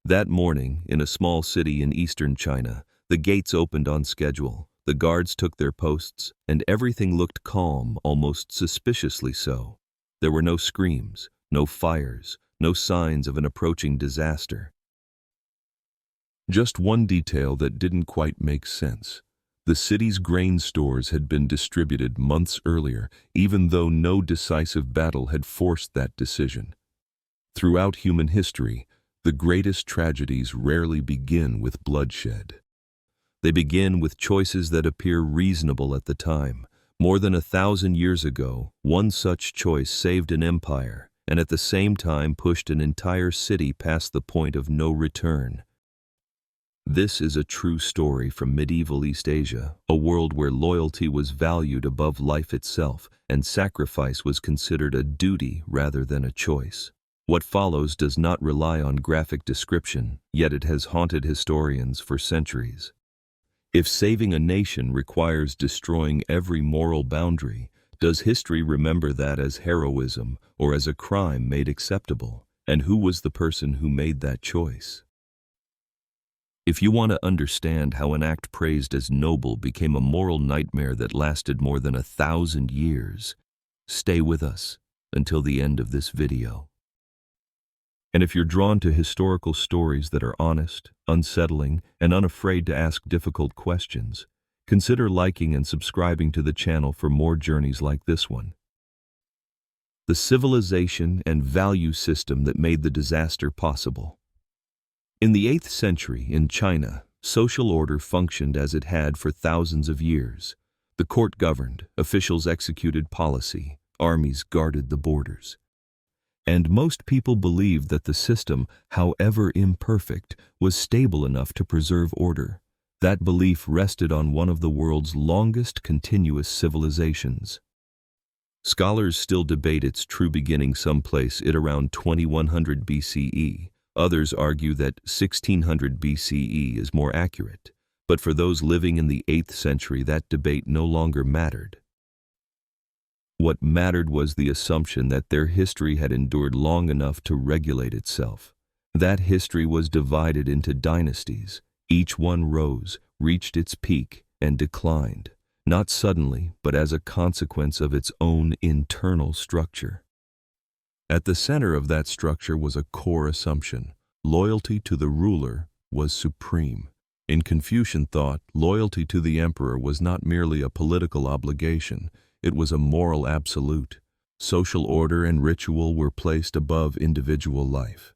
That morning, in a small city in eastern China, the gates opened on schedule, the guards took their posts, and everything looked calm, almost suspiciously so. There were no screams, no fires, no signs of an approaching disaster. Just one detail that didn't quite make sense. The city's grain stores had been distributed months earlier, even though no decisive battle had forced that decision. Throughout human history, the greatest tragedies rarely begin with bloodshed. They begin with choices that appear reasonable at the time. More than 1,000 years ago, one such choice saved an empire, and at the same time pushed an entire city past the point of no return. This is a true story from medieval East Asia, a world where loyalty was valued above life itself, and sacrifice was considered a duty rather than a choice. What follows does not rely on graphic description, yet it has haunted historians for centuries. If saving a nation requires destroying every moral boundary, does history remember that as heroism or as a crime made acceptable? And who was the person who made that choice? If you want to understand how an act praised as noble became a moral nightmare that lasted more than 1,000 years, stay with us until the end of this video. And if you're drawn to historical stories that are honest, unsettling, and unafraid to ask difficult questions, consider liking and subscribing to the channel for more journeys like this one. The civilization and value system that made the disaster possible. In the 8th century in China, social order functioned as it had for thousands of years. The court governed, officials executed policy, armies guarded the borders. And most people believed that the system, however imperfect, was stable enough to preserve order. That belief rested on one of the world's longest continuous civilizations. Scholars still debate its true beginning someplace at around 2100 BCE. Others argue that 1600 BCE is more accurate. But for those living in the 8th century, that debate no longer mattered. What mattered was the assumption that their history had endured long enough to regulate itself. That history was divided into dynasties. Each one rose, reached its peak, and declined, not suddenly, but as a consequence of its own internal structure. At the center of that structure was a core assumption. Loyalty to the ruler was supreme. In Confucian thought, loyalty to the emperor was not merely a political obligation. It was a moral absolute. Social order and ritual were placed above individual life.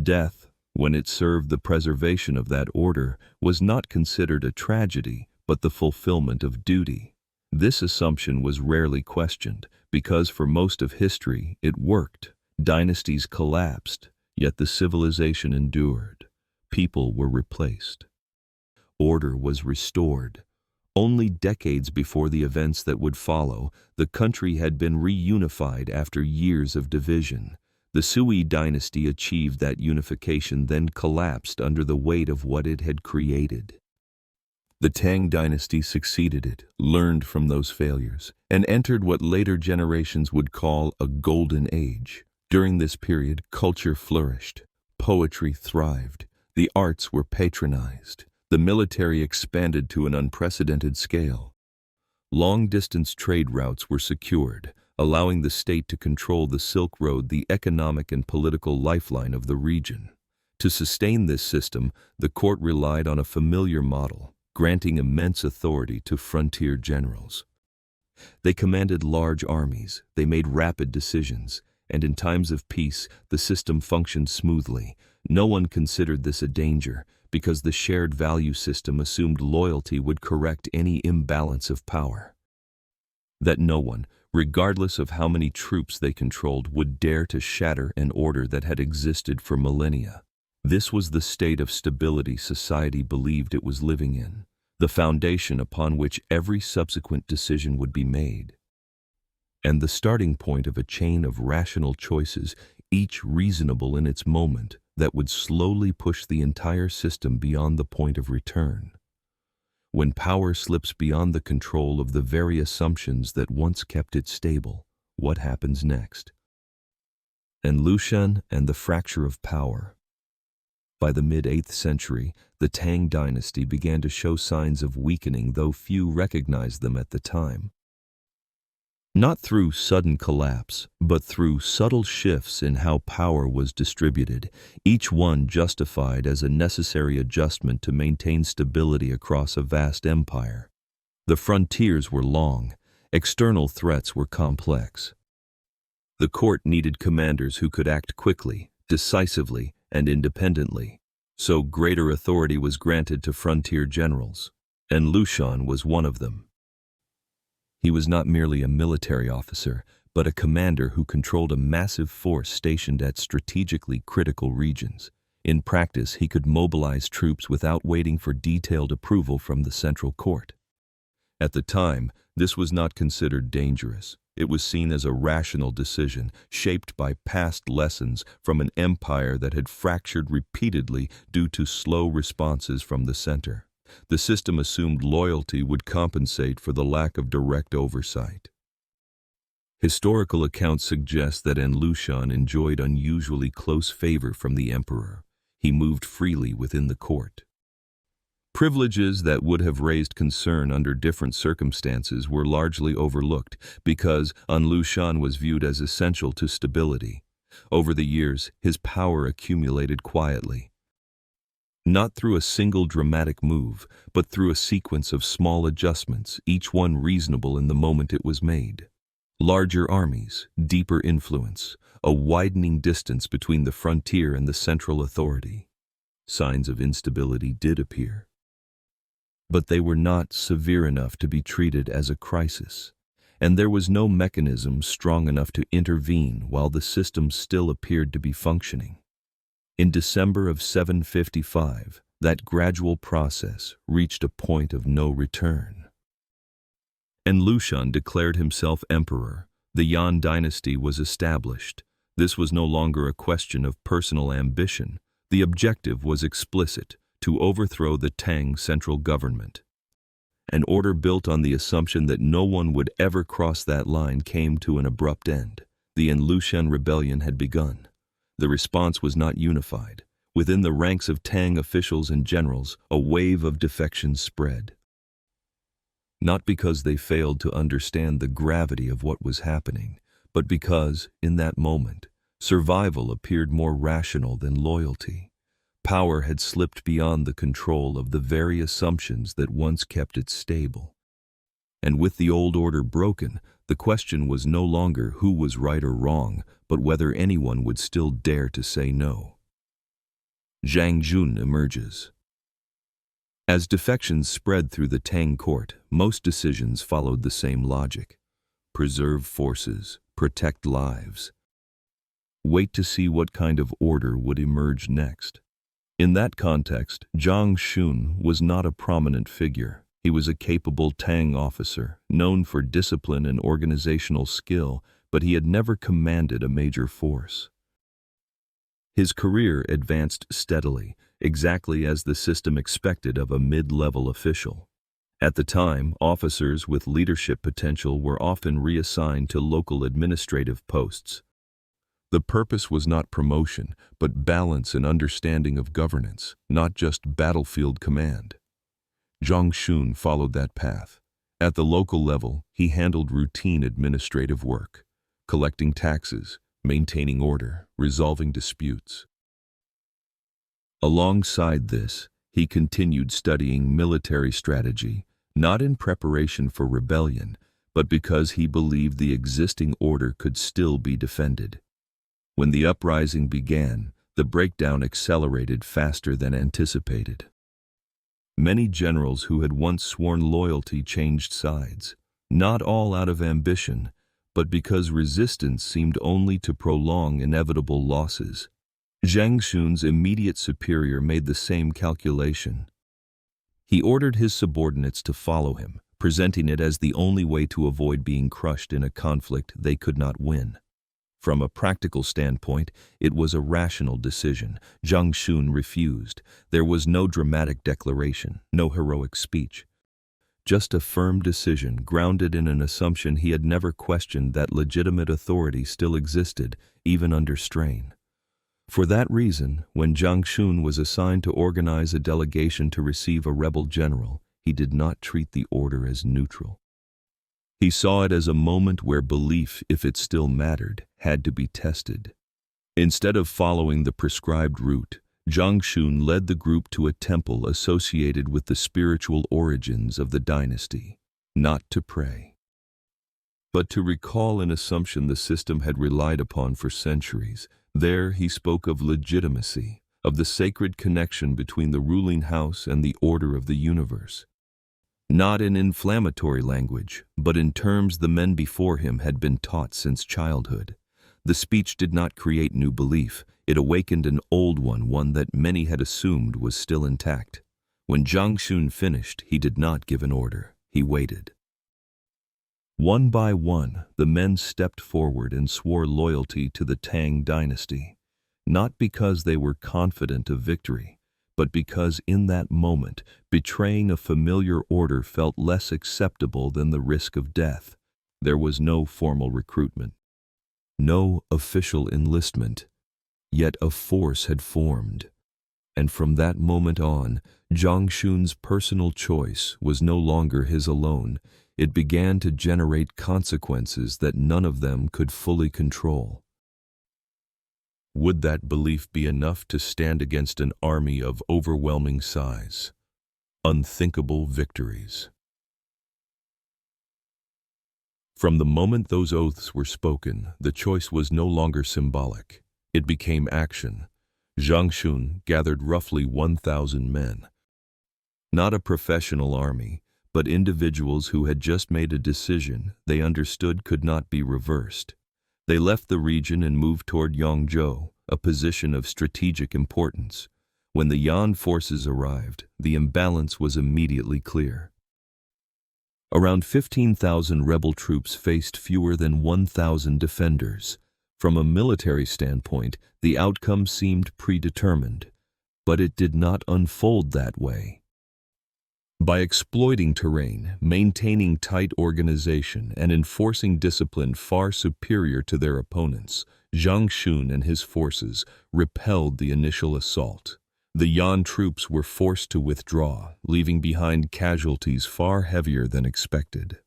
Death, when it served the preservation of that order, was not considered a tragedy, but the fulfillment of duty. This assumption was rarely questioned, because for most of history it worked. Dynasties collapsed, yet the civilization endured. People were replaced. Order was restored. Only decades before the events that would follow, the country had been reunified after years of division. The Sui dynasty achieved that unification, then collapsed under the weight of what it had created. The Tang dynasty succeeded it, learned from those failures, and entered what later generations would call a golden age. During this period, culture flourished, poetry thrived, the arts were patronized. The military expanded to an unprecedented scale. Long-distance trade routes were secured, allowing the state to control the Silk Road, the economic and political lifeline of the region. To sustain this system, the court relied on a familiar model, granting immense authority to frontier generals. They commanded large armies, they made rapid decisions, and in times of peace, the system functioned smoothly. No one considered this a danger, because the shared value system assumed loyalty would correct any imbalance of power. That no one, regardless of how many troops they controlled, would dare to shatter an order that had existed for millennia. This was the state of stability society believed it was living in, the foundation upon which every subsequent decision would be made, and the starting point of a chain of rational choices, each reasonable in its moment, that would slowly push the entire system beyond the point of return. When power slips beyond the control of the very assumptions that once kept it stable, what happens next? An Lushan and the fracture of power. By the mid-8th century, the Tang dynasty began to show signs of weakening, though few recognized them at the time. Not through sudden collapse, but through subtle shifts in how power was distributed, each one justified as a necessary adjustment to maintain stability across a vast empire. The frontiers were long, external threats were complex. The court needed commanders who could act quickly, decisively, and independently, so greater authority was granted to frontier generals. An Lushan was one of them. He was not merely a military officer, but a commander who controlled a massive force stationed at strategically critical regions. In practice, he could mobilize troops without waiting for detailed approval from the central court. At the time, this was not considered dangerous. It was seen as a rational decision, shaped by past lessons from an empire that had fractured repeatedly due to slow responses from the center. The system assumed loyalty would compensate for the lack of direct oversight. Historical accounts suggest that An Lushan enjoyed unusually close favor from the emperor. He moved freely within the court. Privileges that would have raised concern under different circumstances were largely overlooked because An Lushan was viewed as essential to stability. Over the years, his power accumulated quietly. Not through a single dramatic move, but through a sequence of small adjustments, each one reasonable in the moment it was made. Larger armies, deeper influence, a widening distance between the frontier and the central authority. Signs of instability did appear, but they were not severe enough to be treated as a crisis, and there was no mechanism strong enough to intervene while the system still appeared to be functioning. In December of 755, that gradual process reached a point of no return. An Lushan declared himself emperor. The Yan dynasty was established. This was no longer a question of personal ambition. The objective was explicit: to overthrow the Tang central government. An order built on the assumption that no one would ever cross that line came to an abrupt end. The An Lushan Rebellion had begun. The response was not unified. Within the ranks of Tang officials and generals, a wave of defections spread. Not because they failed to understand the gravity of what was happening, but because, in that moment, survival appeared more rational than loyalty. Power had slipped beyond the control of the very assumptions that once kept it stable. And with the old order broken, the question was no longer who was right or wrong, but whether anyone would still dare to say no. Zhang Jun emerges. As defections spread through the Tang court, most decisions followed the same logic. Preserve forces, protect lives. Wait to see what kind of order would emerge next. In that context, Zhang Jun was not a prominent figure. He was a capable Tang officer, known for discipline and organizational skill, but he had never commanded a major force. His career advanced steadily, exactly as the system expected of a mid-level official. At the time, officers with leadership potential were often reassigned to local administrative posts. The purpose was not promotion, but balance and understanding of governance, not just battlefield command. Zhang Jun followed that path. At the local level, he handled routine administrative work, collecting taxes, maintaining order, resolving disputes. Alongside this, he continued studying military strategy, not in preparation for rebellion, but because he believed the existing order could still be defended. When the uprising began, the breakdown accelerated faster than anticipated. Many generals who had once sworn loyalty changed sides, not all out of ambition, but because resistance seemed only to prolong inevitable losses. Zhang Jun's immediate superior made the same calculation. He ordered his subordinates to follow him, presenting it as the only way to avoid being crushed in a conflict they could not win. From a practical standpoint, it was a rational decision. Zhang Jun refused. There was no dramatic declaration, no heroic speech. Just a firm decision grounded in an assumption he had never questioned that legitimate authority still existed, even under strain. For that reason, when Jiang Shun was assigned to organize a delegation to receive a rebel general, he did not treat the order as neutral. He saw it as a moment where belief, if it still mattered, had to be tested. Instead of following the prescribed route, Jiang Shun led the group to a temple associated with the spiritual origins of the dynasty, not to pray, but to recall an assumption the system had relied upon for centuries. There he spoke of legitimacy, of the sacred connection between the ruling house and the order of the universe. Not in inflammatory language, but in terms the men before him had been taught since childhood. The speech did not create new belief, it awakened an old one that many had assumed was still intact. When Jiang Shun finished, he did not give an order, he waited. One by one, the men stepped forward and swore loyalty to the Tang dynasty, not because they were confident of victory, but because in that moment, betraying a familiar order felt less acceptable than the risk of death. There was no formal recruitment, no official enlistment, yet a force had formed. And from that moment on, Jiang Shun's personal choice was no longer his alone. It began to generate consequences that none of them could fully control. Would that belief be enough to stand against an army of overwhelming size? Unthinkable victories. From the moment those oaths were spoken, the choice was no longer symbolic. It became action. Jiang Shun gathered roughly 1,000 men. Not a professional army, but individuals who had just made a decision they understood could not be reversed. They left the region and moved toward Yangzhou, a position of strategic importance. When the Yan forces arrived, the imbalance was immediately clear. Around 15,000 rebel troops faced fewer than 1,000 defenders. From a military standpoint, the outcome seemed predetermined, but it did not unfold that way. By exploiting terrain, maintaining tight organization, and enforcing discipline far superior to their opponents, Jiang Shun and his forces repelled the initial assault. The Yan troops were forced to withdraw, leaving behind casualties far heavier than expected.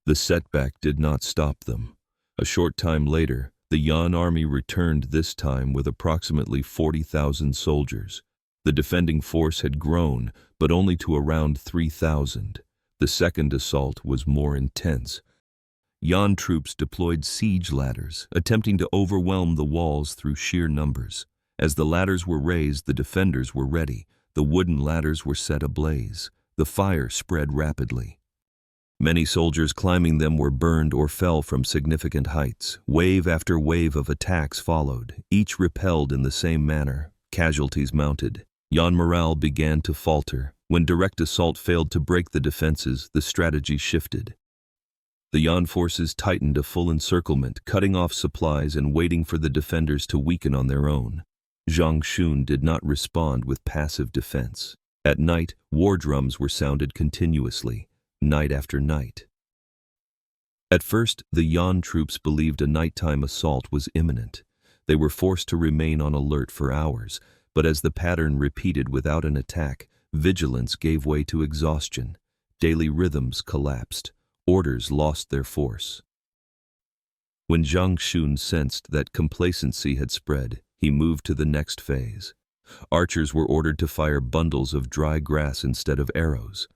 The setback did not stop them. A short time later, the Yan army returned, this time with approximately 40,000 soldiers. The defending force had grown, but only to around 3,000. The second assault was more intense. Yan troops deployed siege ladders, attempting to overwhelm the walls through sheer numbers. As the ladders were raised, the defenders were ready. The wooden ladders were set ablaze. The fire spread rapidly. Many soldiers climbing them were burned or fell from significant heights. Wave after wave of attacks followed, each repelled in the same manner. Casualties mounted. Yan morale began to falter. When direct assault failed to break the defenses, the strategy shifted. The Yan forces tightened a full encirclement, cutting off supplies and waiting for the defenders to weaken on their own. Jiang Shun did not respond with passive defense. At night, war drums were sounded continuously, night after night. At first, the Yan troops believed a nighttime assault was imminent. They were forced to remain on alert for hours, but as the pattern repeated without an attack, vigilance gave way to exhaustion. Daily rhythms collapsed. Orders lost their force. When Jiang Shun sensed that complacency had spread, he moved to the next phase. Archers were ordered to fire bundles of dry grass instead of arrows.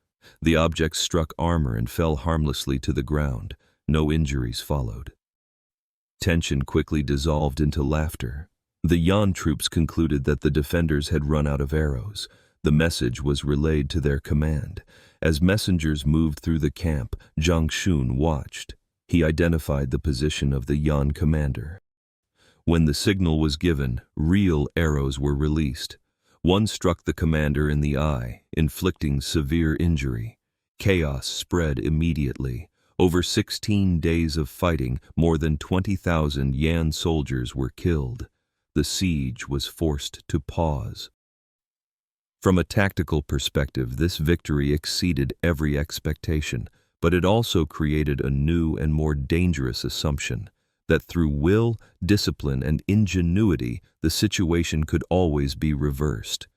The objects struck armor and fell harmlessly to the ground. No injuries followed. Tension quickly dissolved into laughter. The Yan troops concluded that the defenders had run out of arrows. The message was relayed to their command. As messengers moved through the camp, Jiang Shun watched. He identified the position of the Yan commander. When the signal was given, real arrows were released. One struck the commander in the eye, inflicting severe injury. Chaos spread immediately. Over 16 days of fighting, more than 20,000 Yan soldiers were killed. The siege was forced to pause. From a tactical perspective, this victory exceeded every expectation, but it also created a new and more dangerous assumption. that through will, discipline, and ingenuity, the situation could always be reversed.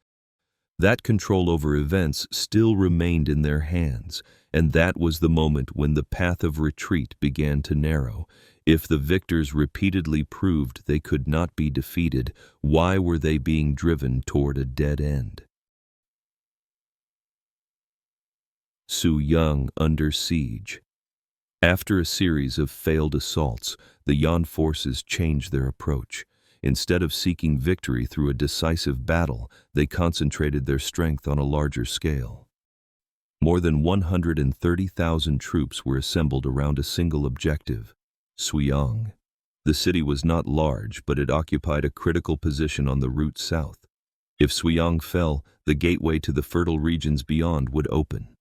That control over events still remained in their hands, and that was the moment when the path of retreat began to narrow. If the victors repeatedly proved they could not be defeated, why were they being driven toward a dead end? Suiyang under siege. After a series of failed assaults, the Yan forces changed their approach. Instead of seeking victory through a decisive battle, they concentrated their strength on a larger scale. More than 130,000 troops were assembled around a single objective, Suiyang. The city was not large, but it occupied a critical position on the route south. If Suiyang fell, the gateway to the fertile regions beyond would open.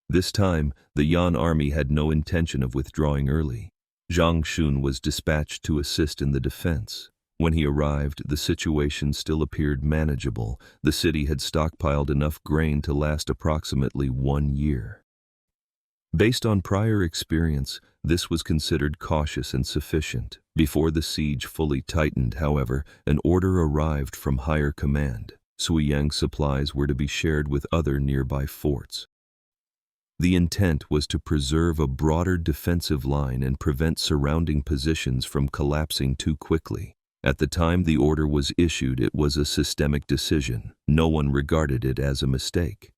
This time, the Yan army had no intention of withdrawing early. Zhang Shun was dispatched to assist in the defense. When he arrived, the situation still appeared manageable. The city had stockpiled enough grain to last approximately 1 year. Based on prior experience, this was considered cautious and sufficient. Before the siege fully tightened, however, an order arrived from higher command. Suiyang supplies were to be shared with other nearby forts. The intent was to preserve a broader defensive line and prevent surrounding positions from collapsing too quickly. At the time the order was issued, it was a systemic decision. No one regarded it as a mistake.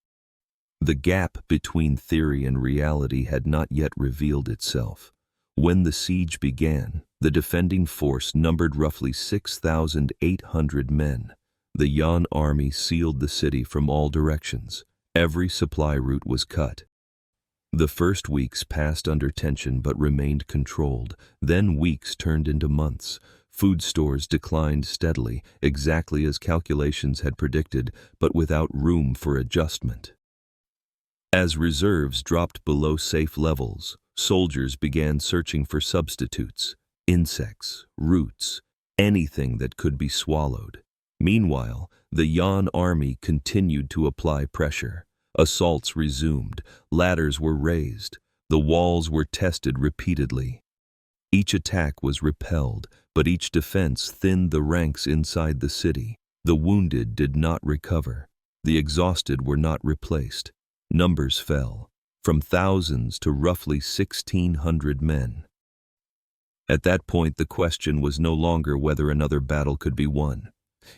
The gap between theory and reality had not yet revealed itself. When the siege began, the defending force numbered roughly 6,800 men. The Yan army sealed the city from all directions. Every supply route was cut. The first weeks passed under tension but remained controlled. Then weeks turned into months. Food stores declined steadily, exactly as calculations had predicted, but without room for adjustment. As reserves dropped below safe levels, soldiers began searching for substitutes, insects, roots, anything that could be swallowed. Meanwhile, the Yan army continued to apply pressure. Assaults resumed, ladders were raised, the walls were tested repeatedly. Each attack was repelled, but each defense thinned the ranks inside the city. The wounded did not recover. The exhausted were not replaced. Numbers fell, from thousands to roughly 1,600 men. At that point, the question was no longer whether another battle could be won.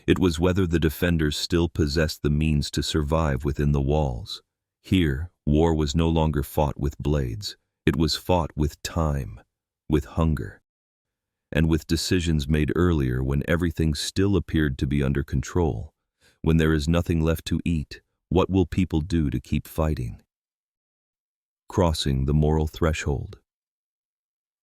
It was whether the defenders still possessed the means to survive within the walls. Here, war was no longer fought with blades. It was fought with time, with hunger, and with decisions made earlier when everything still appeared to be under control. When there is nothing left to eat, what will people do to keep fighting? Crossing the moral threshold.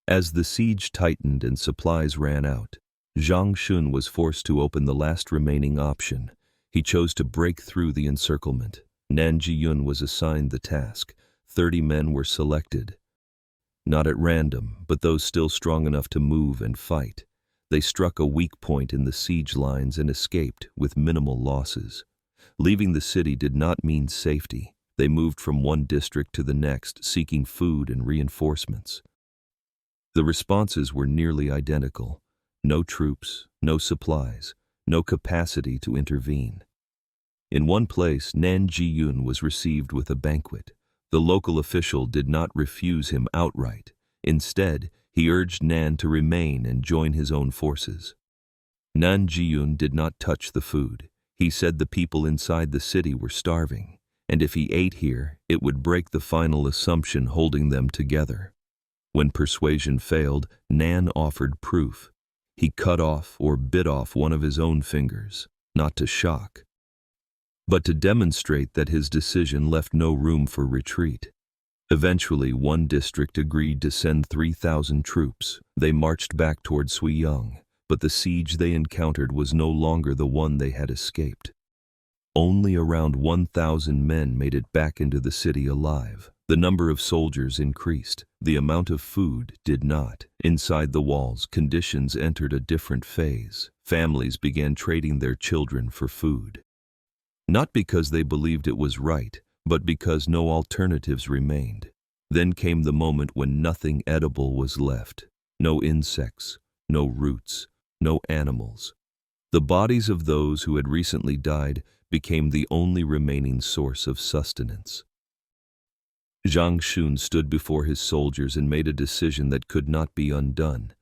As the siege tightened and supplies ran out, Zhang Shun was forced to open the last remaining option. He chose to break through the encirclement. Nan Jiyun was assigned the task. 30 men were selected. Not at random, but those still strong enough to move and fight. They struck a weak point in the siege lines and escaped with minimal losses. Leaving the city did not mean safety. They moved from one district to the next, seeking food and reinforcements. The responses were nearly identical. No troops, no supplies, no capacity to intervene. In one place, Nan Jiyun was received with a banquet. The local official did not refuse him outright. Instead, he urged Nan to remain and join his own forces. Nan Jiyun did not touch the food. He said the people inside the city were starving, and if he ate here, it would break the final assumption holding them together. When persuasion failed, Nan offered proof. He cut off or bit off one of his own fingers, not to shock, but to demonstrate that his decision left no room for retreat. Eventually, one district agreed to send 3,000 troops. They marched back toward Suiyang, but the siege they encountered was no longer the one they had escaped. Only around 1,000 men made it back into the city alive. The number of soldiers increased. The amount of food did not. Inside the walls, conditions entered a different phase. Families began trading their children for food. Not because they believed it was right, but because no alternatives remained. Then came the moment when nothing edible was left. No insects, no roots, no animals. The bodies of those who had recently died became the only remaining source of sustenance. Zhang Xun stood before his soldiers and made a decision that could not be undone.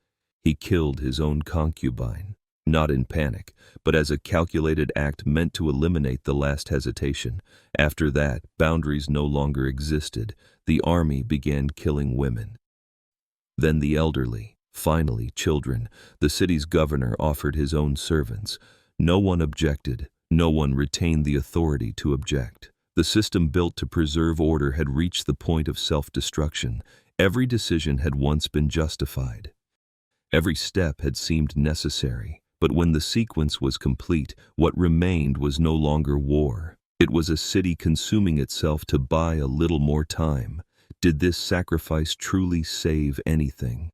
He killed his own concubine, not in panic, but as a calculated act meant to eliminate the last hesitation. After that, boundaries no longer existed. The army began killing women. Then the elderly, finally children. The city's governor offered his own servants. No one objected. No one retained the authority to object. The system built to preserve order had reached the point of self-destruction. Every decision had once been justified. Every step had seemed necessary. But when the sequence was complete, what remained was no longer war. It was a city consuming itself to buy a little more time. Did this sacrifice truly save anything?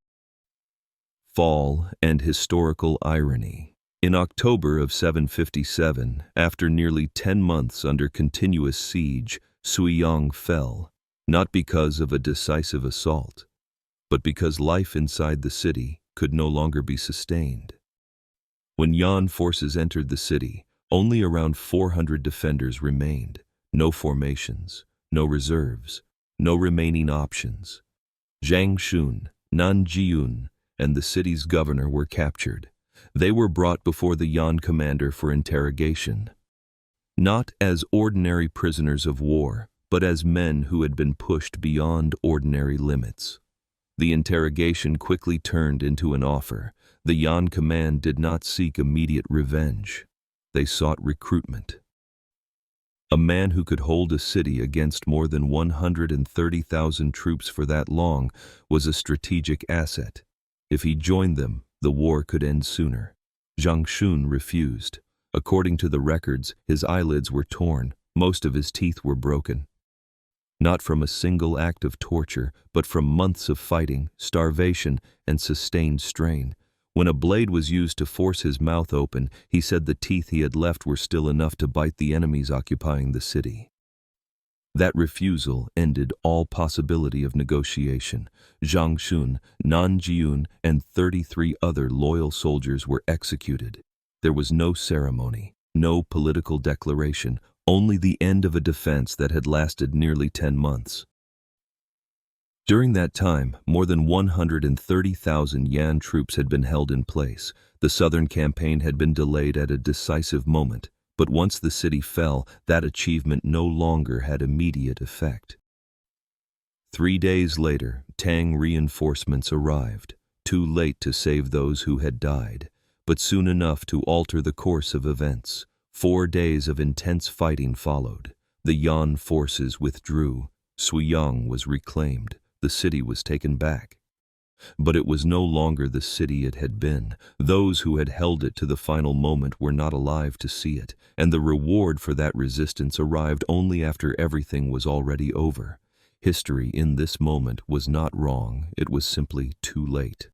Fall and historical irony. In October of 757, after nearly 10 months under continuous siege, Suiyang fell, not because of a decisive assault, but because life inside the city could no longer be sustained. When Yan forces entered the city, only around 400 defenders remained. No formations, no reserves, no remaining options. Zhang Xun, Nan Jiyun, and the city's governor were captured. They were brought before the Yan commander for interrogation. Not as ordinary prisoners of war, but as men who had been pushed beyond ordinary limits. The interrogation quickly turned into an offer. The Yan command did not seek immediate revenge. They sought recruitment. A man who could hold a city against more than 130,000 troops for that long was a strategic asset. If he joined them, the war could end sooner. Zhang Xun refused. According to the records, his eyelids were torn, most of his teeth were broken. Not from a single act of torture, but from months of fighting, starvation, and sustained strain. When a blade was used to force his mouth open, he said the teeth he had left were still enough to bite the enemies occupying the city. That refusal ended all possibility of negotiation. Zhang Xun, Nan Jiyun, and 33 other loyal soldiers were executed. There was no ceremony, no political declaration, only the end of a defense that had lasted nearly 10 months. During that time, more than 130,000 Yan troops had been held in place. The southern campaign had been delayed at a decisive moment. But once the city fell, that achievement no longer had immediate effect. 3 days later, Tang reinforcements arrived, too late to save those who had died, but soon enough to alter the course of events. 4 days of intense fighting followed. The Yan forces withdrew. Suiyang was reclaimed. The city was taken back. But it was no longer the city it had been. Those who had held it to the final moment were not alive to see it, and the reward for that resistance arrived only after everything was already over. History in this moment was not wrong, it was simply too late.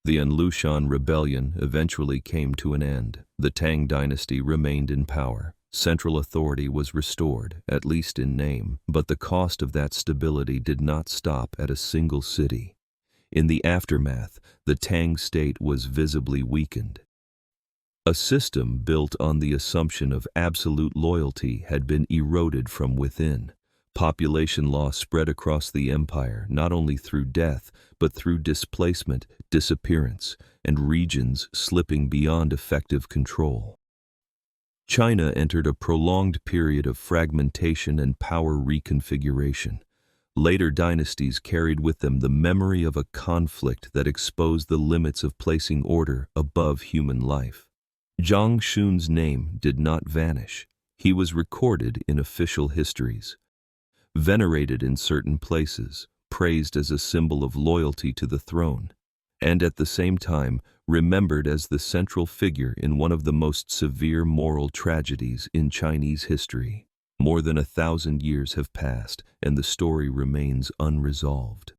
The An Lushan Rebellion eventually came to an end. The Tang dynasty remained in power. Central authority was restored, at least in name, but the cost of that stability did not stop at a single city. In the aftermath, the Tang state was visibly weakened. A system built on the assumption of absolute loyalty had been eroded from within. Population loss spread across the empire, not only through death, but through displacement, disappearance, and regions slipping beyond effective control. China entered a prolonged period of fragmentation and power reconfiguration. Later dynasties carried with them the memory of a conflict that exposed the limits of placing order above human life. Zhang Xun's name did not vanish. He was recorded in official histories, venerated in certain places, praised as a symbol of loyalty to the throne, and at the same time remembered as the central figure in one of the most severe moral tragedies in Chinese history. More than 1,000 years have passed, and the story remains unresolved.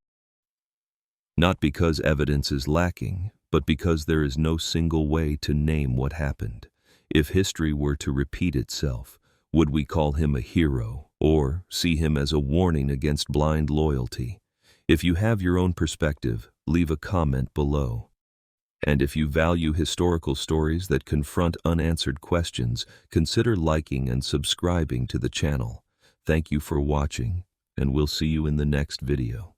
Not because evidence is lacking, but because there is no single way to name what happened. If history were to repeat itself, would we call him a hero, or see him as a warning against blind loyalty? If you have your own perspective, leave a comment below. And if you value historical stories that confront unanswered questions, consider liking and subscribing to the channel. Thank you for watching, and we'll see you in the next video.